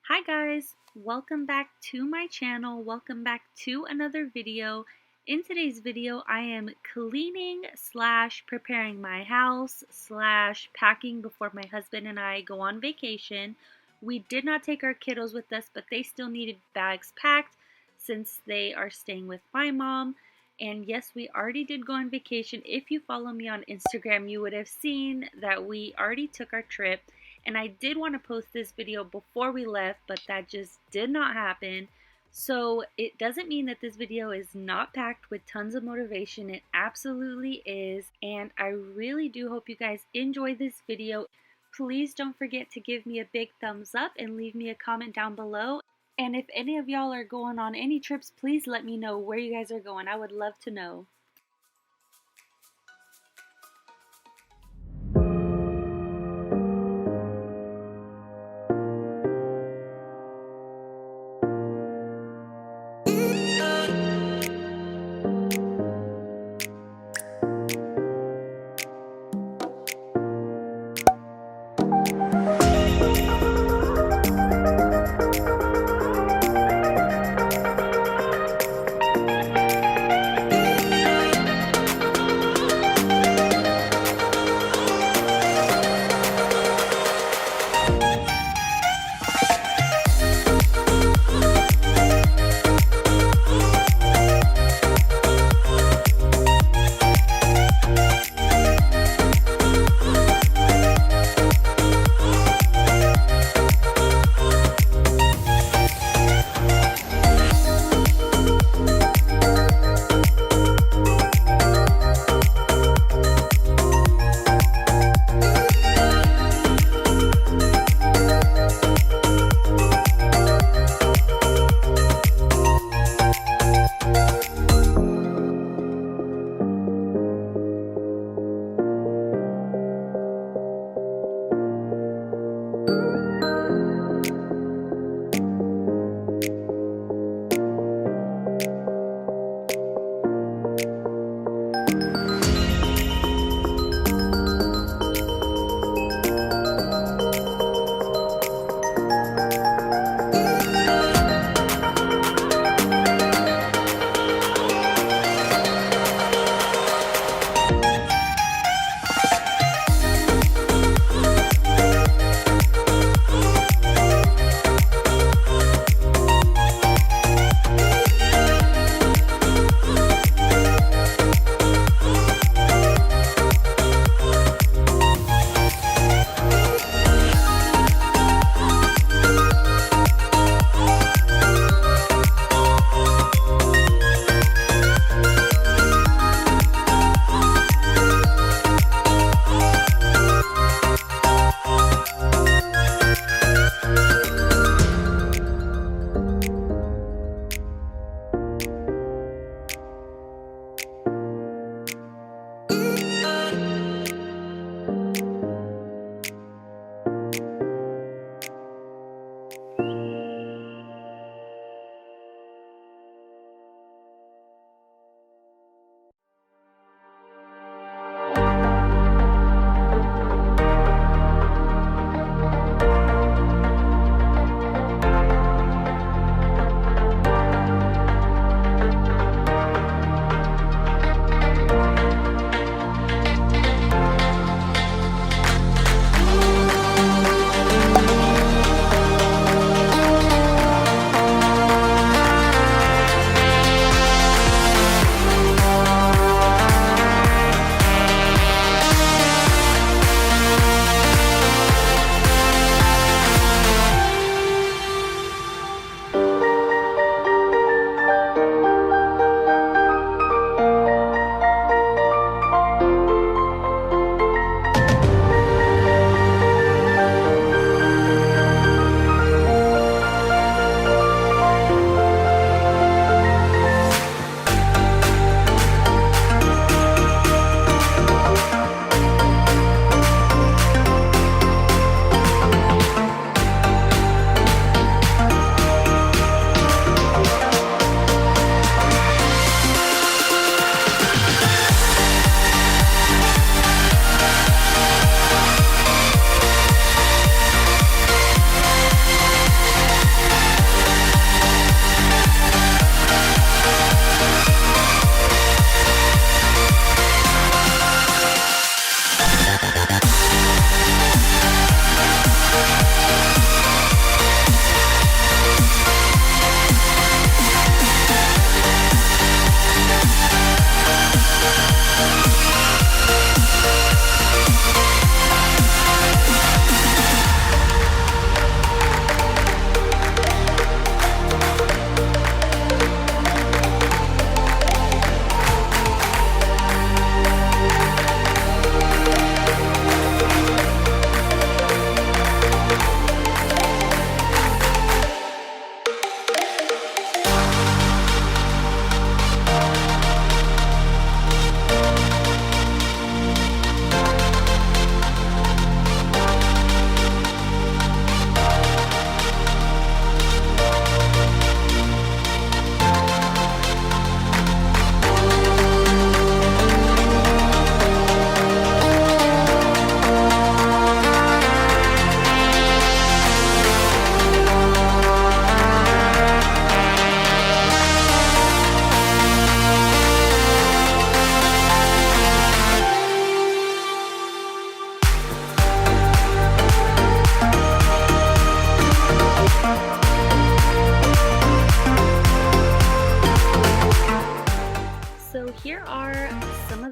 Hi guys, welcome back to my channel. Welcome back to another video. In today's video, I am cleaning slash preparing my house slash packing before my husband and I go on vacation. We did not take our kiddos with us, but they still needed bags packed since they are staying with my mom. And yes, we already did go on vacation. If you follow me on Instagram, you would have seen that we already took our trip. And I did want to post this video before we left, but that just did not happen. So it doesn't mean that this video is not packed with tons of motivation. It absolutely is. And I really do hope you guys enjoy this video. Please don't forget to give me a big thumbs up and leave me a comment down below. And if any of y'all are going on any trips, please let me know where you guys are going. I would love to know.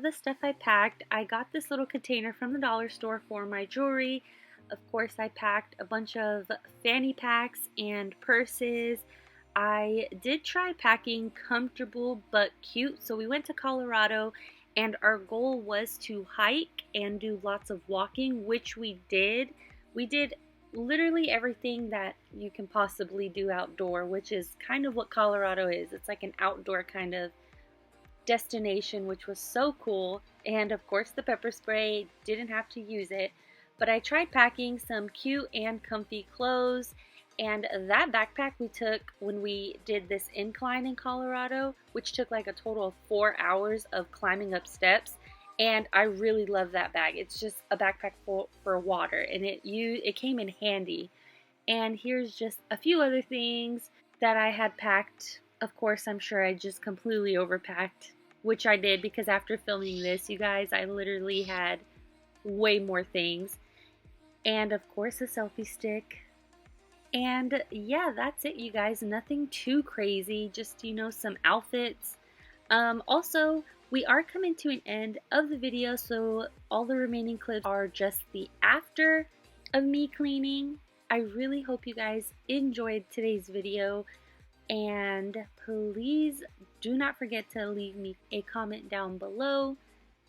the stuff I packed, I got this little container from the dollar store for my jewelry. Of course, I packed a bunch of fanny packs and purses. I did try packing comfortable but cute. So we went to Colorado and our goal was to hike and do lots of walking, which we did. We did literally everything that you can possibly do outdoor, which is kind of what Colorado is. It's like an outdoor kind of destination, which was so cool. And of course the pepper spray, didn't have to use it, but I tried packing some cute and comfy clothes. And that backpack we took when we did this incline in Colorado, which took like a total of 4 hours of climbing up steps, and I really love that bag. It's just a backpack for water, and it came in handy. And here's just a few other things that I had packed. Of course, I'm sure I just completely overpacked, which I did because after filming this, you guys, I literally had way more things. And of course, a selfie stick. And yeah, that's it, you guys. Nothing too crazy, just, you know, some outfits. Also, we are coming to an end of the video, so all the remaining clips are just the after of me cleaning. I really hope you guys enjoyed today's video, and please do not forget to leave me a comment down below.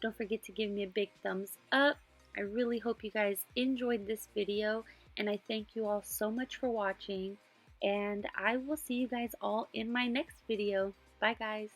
Don't forget to give me a big thumbs up. I really hope you guys enjoyed this video, and I thank you all so much for watching, and I will see you guys all in my next video. Bye, guys.